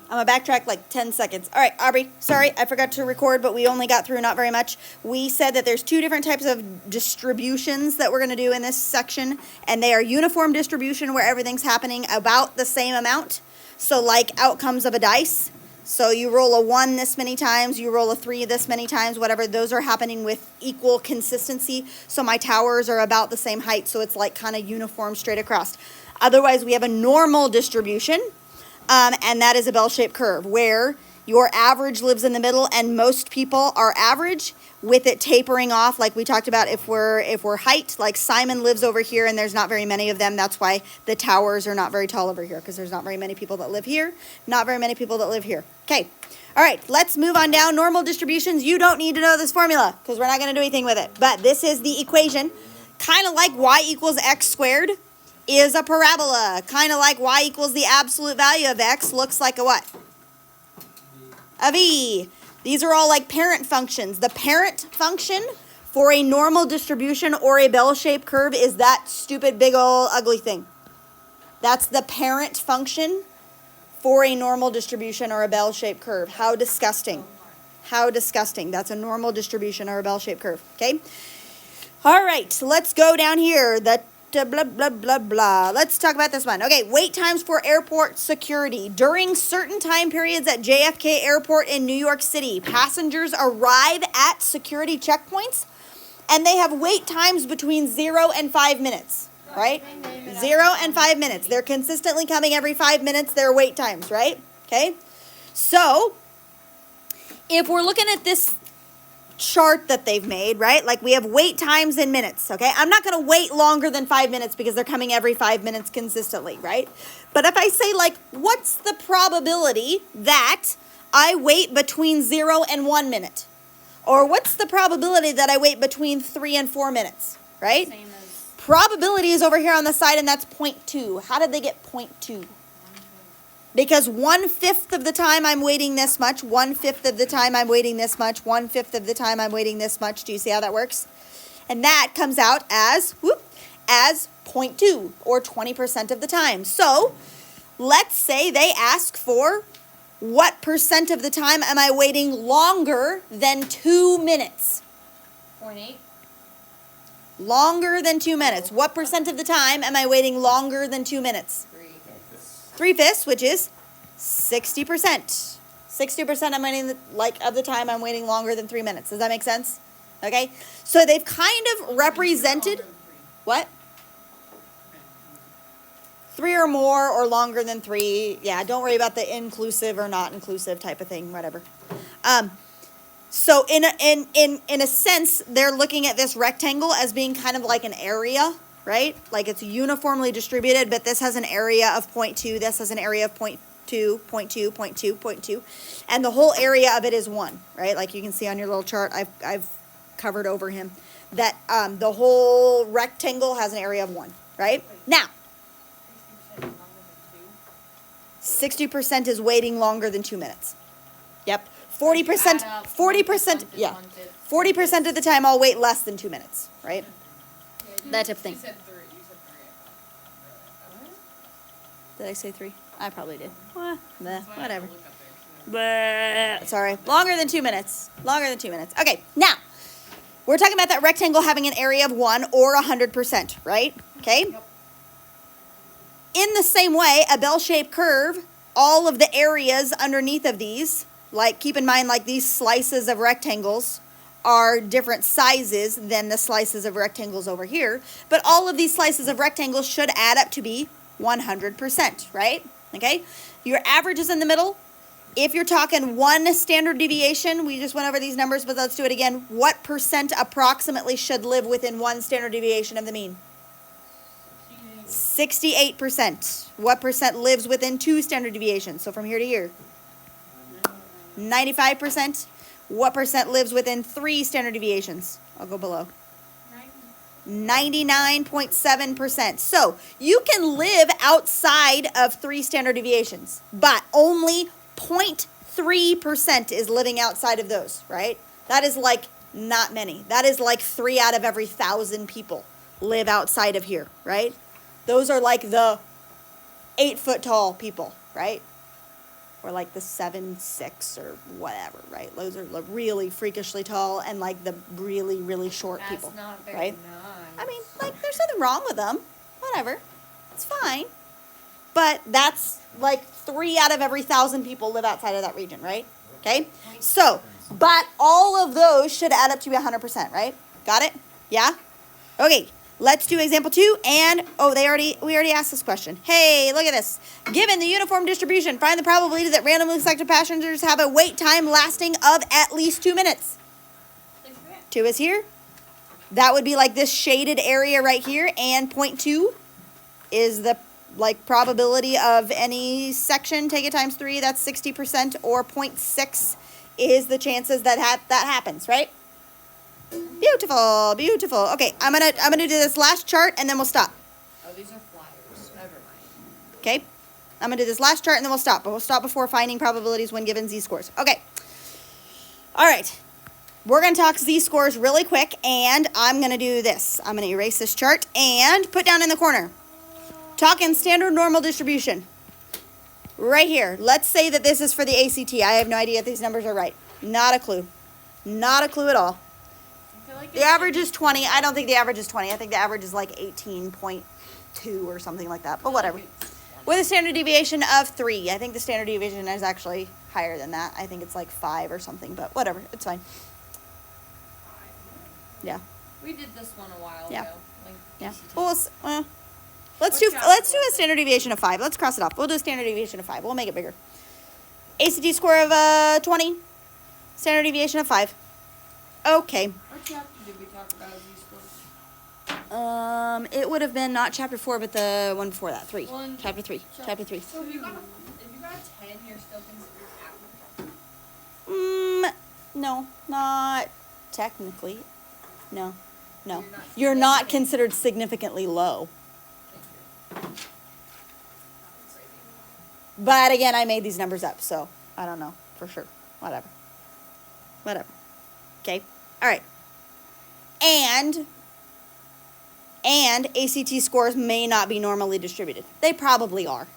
I'm going to backtrack like 10 seconds. All right, Aubrey, sorry, I forgot to record, but we only got through not very much. We said that there's two different types of distributions that we're going to do in this section, and they are uniform distribution, where everything's happening about the same amount. So like outcomes of a dice. So you roll a 1 this many times, you roll a 3 this many times, whatever. Those are happening with equal consistency. So my towers are about the same height, so it's like kind of uniform straight across. Otherwise, we have a normal distribution. And that is a bell-shaped curve where your average lives in the middle and most people are average, with it tapering off like we talked about. If we're height, like Simon lives over here and there's not very many of them. That's why the towers are not very tall over here, because there's not very many people that live here, not very many people that live here. Okay. All right, let's move on down. Normal distributions, you don't need to know this formula because we're not going to do anything with it. But this is the equation, kind of like y equals x squared is a parabola, kind of like y equals the absolute value of x looks like a what? A v. These are all like parent functions. The parent function for a normal distribution or a bell-shaped curve is that stupid big old ugly thing. That's the parent function for a normal distribution or a bell-shaped curve. How disgusting. How disgusting. That's a normal distribution or a bell-shaped curve. Okay? All right, let's go down here. The blah, blah, blah, blah. Let's talk about this one. Okay, wait times for airport security. During certain time periods at JFK Airport in New York City, passengers arrive at security checkpoints and they have wait times between 0 and 5 minutes, right? 0 and 5 minutes. They're consistently coming every 5 minutes, their wait times, right? Okay, so if we're looking at this chart that they've made, right? Like we have wait times in minutes, okay? I'm not going to wait longer than 5 minutes because they're coming every 5 minutes consistently, right? But if I say like, what's the probability that I wait between 0 and 1 minute? Or what's the probability that I wait between 3 and 4 minutes, right? Same as Probability is over here on the side, and that's 0.2. How did they get 0.2? Because 1/5 of the time I'm waiting this much, 1/5 of the time I'm waiting this much, 1/5 of the time I'm waiting this much. Do you see how that works? And that comes out as 0.2 or 20% of the time. So let's say they ask for what percent of the time am I waiting longer than 2 minutes? 0.8. Longer than 2 minutes. What percent of the time am I waiting longer than 2 minutes? 3/5, which is 60%. 60% I'm waiting, of the time I'm waiting longer than 3 minutes. Does that make sense? Okay? So they've kind of represented, what? 3 or more or longer than 3. Yeah, don't worry about the inclusive or not inclusive type of thing, whatever. So in a sense, they're looking at this rectangle as being kind of like an area, right? Like it's uniformly distributed, but this has an area of 0.2, this has an area of 0.2, 0.2, 0.2, 0.2, and the whole area of it is 1, right? Like you can see on your little chart, I've covered over him, that the whole rectangle has an area of 1, right? Now, 60% is waiting longer than 2 minutes. Yep. 40%, yeah. 40% of the time I'll wait less than 2 minutes, right? That type of thing. You said 3. Did I say 3? I probably did. Whatever. There. Sorry. Longer than 2 minutes. Longer than 2 minutes. Okay, now, we're talking about that rectangle having an area of 1 or 100%, right? Okay? Yep. In the same way, a bell-shaped curve, all of the areas underneath of these, like keep in mind like these slices of rectangles are different sizes than the slices of rectangles over here, but all of these slices of rectangles should add up to be 100%, right? Okay? Your average is in the middle. If you're talking 1 standard deviation, we just went over these numbers, but let's do it again. What percent approximately should live within 1 standard deviation of the mean? 68%. What percent lives within 2 standard deviations? So from here to here. 95%. What percent lives within 3 standard deviations? I'll go below. 99.7%. So you can live outside of 3 standard deviations, but only 0.3% is living outside of those, right? That is like not many. That is like 3 out of every 1,000 people live outside of here, right? Those are like the 8 foot tall people, right? or like the 7'6" or whatever, right? Those are really freakishly tall and like the really, really short That's people, not very right? nice. I mean, like, there's nothing wrong with them. Whatever. It's fine. But that's like 3 out of every 1,000 people live outside of that region, right? Okay? So, but all of those should add up to be 100%, right? Got it? Yeah? Okay. Let's do example 2. And, oh, we already asked this question. Hey, look at this. Given the uniform distribution, find the probability that randomly selected passengers have a wait time lasting of at least 2 minutes. 2 is here. That would be like this shaded area right here, and 0.2 is the like probability of any section. Take it times 3, that's 60%, or 0.6 is the chances that that happens, right? Beautiful, beautiful. Okay, I'm gonna do this last chart and then we'll stop. Oh, these are flyers. Never mind. Okay, I'm gonna do this last chart and then we'll stop. But we'll stop before finding probabilities when given z-scores. Okay. All right. We're going to talk z-scores really quick, and I'm going to do this. I'm going to erase this chart and put down in the corner. Talking standard normal distribution. Right here. Let's say that this is for the ACT. I have no idea if these numbers are right. Not a clue. Not a clue at all. I feel like The average is 20. I don't think the average is 20. I think the average is like 18.2 or something like that, but whatever. With a standard deviation of 3. I think the standard deviation is actually higher than that. I think it's like 5 or something, but whatever. It's fine. Yeah. We did this one a while Yeah. ago. Like Yeah. ACT. Well, let's Let's do try a standard deviation of 5. Let's cross it off. We'll do a standard deviation of 5. We'll make it bigger. ACT score of 20. Standard deviation of 5. Okay. What chapter did we talk about z-scores? It would have been not chapter 4, but the one before that. 3. Well, in- Chapter 3. So- Chapter 3. So if you got a 10, you're still considered average. No, not technically. No. You're not You're not significant. considered significantly low. But again, I made these numbers up, so I don't know for sure. Whatever. Okay. All right. And ACT scores may not be normally distributed. They probably are.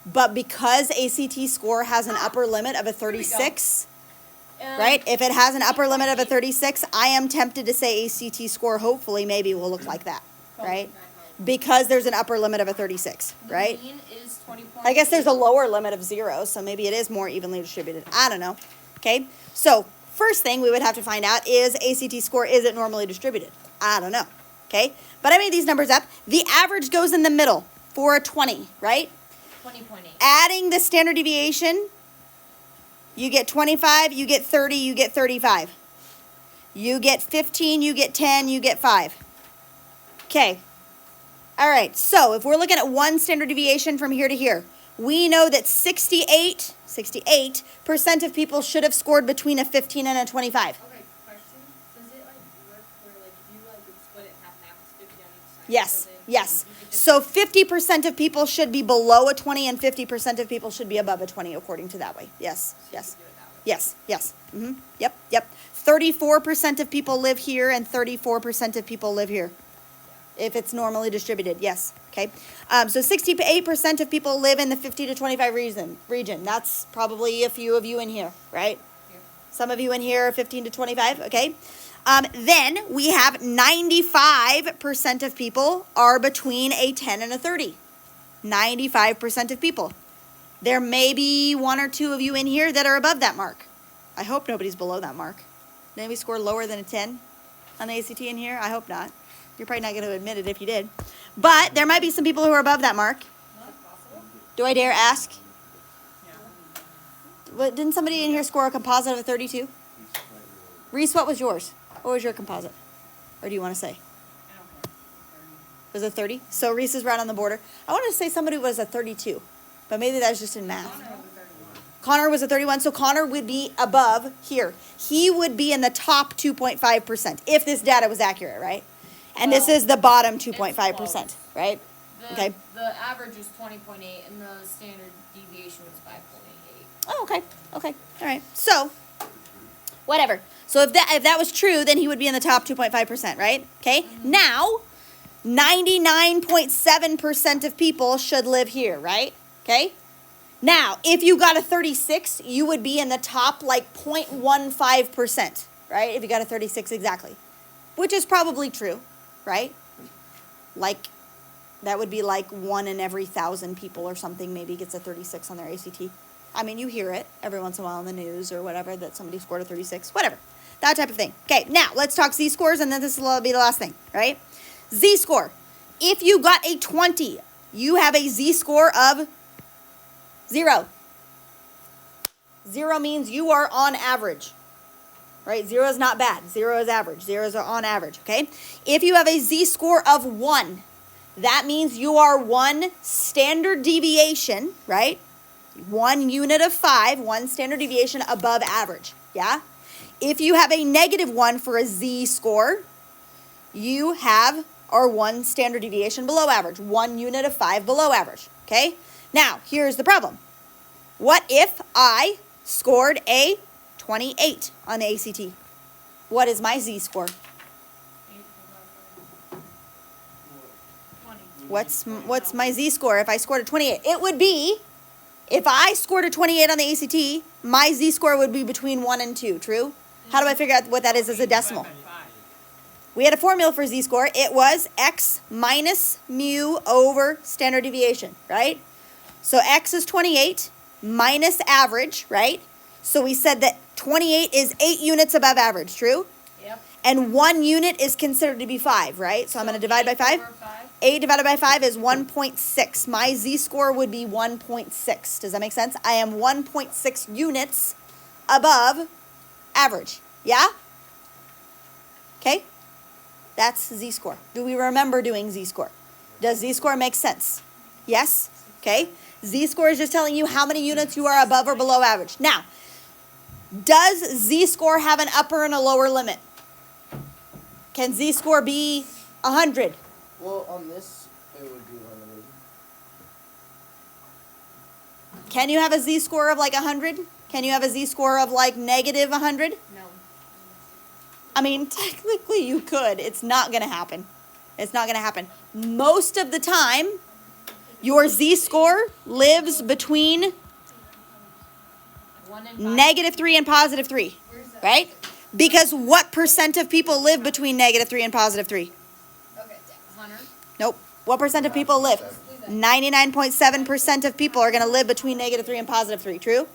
But because ACT score has an upper limit of a 36, right? If it has an upper limit of a 36, I am tempted to say ACT score hopefully maybe will look like that, right? Because there's an upper limit of a 36, right? The mean is 20.8. I guess there's a lower limit of 0, so maybe it is more evenly distributed. I don't know. Okay, so first thing we would have to find out is ACT score, is it normally distributed? I don't know. Okay, but I made these numbers up. The average goes in the middle for a 20, right? 20.8. Adding the standard deviation, you get 25, you get 30, you get 35. You get 15, you get 10, you get 5. Okay. All right, so if we're looking at one standard deviation from here to here, we know that 68% of people should have scored between a 15 and a 25. Okay, question. Does it work where if you would split it half and half, it's 50 on each side? Yes, So then yes. you could just- So 50% of people should be below a 20 and 50% of people should be above a 20 according to that way. Yes, so you yes. could do it that way. Yes. Yep. 34% of people live here and 34% of people live here. If it's normally distributed, yes. Okay. So 68% of people live in the 50 to 25 region. That's probably a few of you in here, right? Here. Some of you in here are 15 to 25, okay? Then we have 95% of people are between a 10 and a 30. 95% of people. There may be 1 or 2 of you in here that are above that mark. I hope nobody's below that mark. Did anybody score lower than a 10 on the ACT in here? I hope not. You're probably not going to admit it if you did. But there might be some people who are above that mark. Do I dare ask? What, didn't somebody in here score a composite of a 32? Reese, what was yours? What was your composite? Or do you want to say? Was it 30? So Reese is right on the border. I wanted to say somebody was a 32, but maybe that was just in math. Connor was a 31, so Connor would be above here. He would be in the top 2.5% if this data was accurate, right? And this Well, is the bottom it's 2.5%, close. right? Okay. The average is 20.8 and the standard deviation was 5.88. Oh, okay. All right. So, whatever. So if that was true, then he would be in the top 2.5%, right? Okay. Now, 99.7% of people should live here, right? Okay. Now, if you got a 36, you would be in the top like 0.15%, right? If you got a 36 exactly, which is probably true, right? Like, that would be like 1 in every 1,000 people or something maybe gets a 36 on their ACT. I mean, you hear it every once in a while in the news or whatever that somebody scored a 36, whatever. That type of thing. Okay, now let's talk Z-scores, and then this will be the last thing, right? Z-score. If you got a 20, you have a Z-score of 0. 0 means you are on average, right? 0 is not bad. 0 is average. 0 is on average, okay? If you have a Z-score of 1, that means you are 1 standard deviation, right? 1 unit of 5, 1 standard deviation above average, yeah? If you have a -1 for a Z-score, you are 1 standard deviation below average, 1 unit of 5 below average, okay? Now, here's the problem. What if I scored a 28 on the ACT? What is my Z-score? 20. What's my Z-score if I scored a 28? It would be, if I scored a 28 on the ACT, my Z-score would be between 1 and 2, true? How do I figure out what that is as a decimal? We had a formula for Z-score. It was X minus mu over standard deviation, right? So X is 28 minus average, right? So we said that 28 is 8 units above average, true? Yep. And 1 unit is considered to be 5, right? So I'm going to divide by 5. 5. 8 divided by 5 is 1.6. My Z-score would be 1.6. Does that make sense? I am 1.6 units above average. Yeah? Okay? That's Z-score. Do we remember doing Z-score? Does Z-score make sense? Yes? Okay? Z-score is just telling you how many units you are above or below average. Now, does Z-score have an upper and a lower limit? Can Z-score be 100? Well, on this, it would be limited. Can you have a Z-score of like 100? Can you have a Z-score of like -100? No. I mean, technically you could. It's not going to happen. It's not going to happen. Most of the time, your Z-score lives between 1 and 5. -3 and +3, Where's that? right? Because what percent of people live between -3 and +3? Okay, Hunter. Nope. What percent of people live? 99.7% of people are going to live between -3 and +3, true?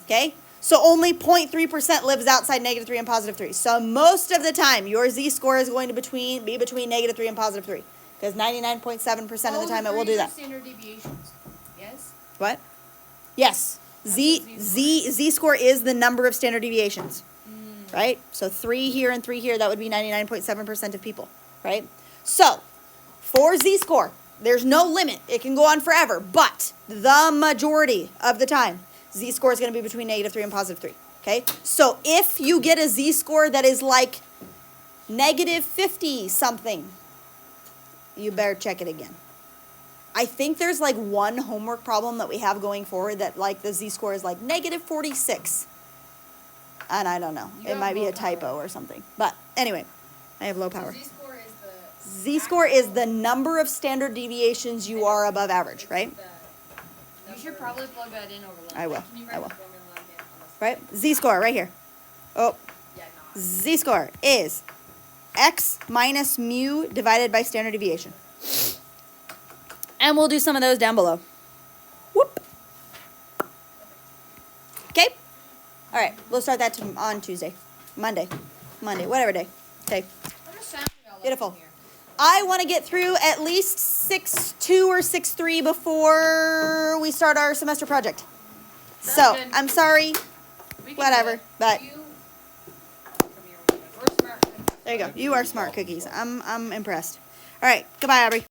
Okay? So only 0.3% lives outside -3 and +3. So most of the time, your Z-score is going to be between -3 and +3. Because 99.7% of the time it will do that. Standard deviations. Yes? What? Yes. Z-score is the number of standard deviations. Right? So 3 here and 3 here, that would be 99.7% of people. Right? So, for Z-score, there's no limit. It can go on forever. But the majority of the time, Z-score is going to be between -3 and +3. Okay? So if you get a Z-score that is like -50 something, you better check it again. I think there's like one homework problem that we have going forward that like the Z-score is like -46. And I don't know. You It have might be low a typo or something. But anyway, I have low power. Z-score is the... Z-score is the number of standard deviations you are above average, right? You should probably plug that in over lunch. I will. Can you I write will. the formula again on this? Right? Z-score right here. Oh, Yeah, no. Z-score is X minus mu divided by standard deviation. And we'll do some of those down below. Whoop. Okay? All right, we'll start that on Tuesday, Monday, whatever day. Okay, What does sound y'all like beautiful. in here? I want to get through at least 6.2 or 6.3 before we start our semester project. So, Sounds good. I'm sorry. We can Whatever, do it. but- You... Come here, we're smart. There you go. You are smart cookies. I'm impressed. All right, goodbye, Aubrey.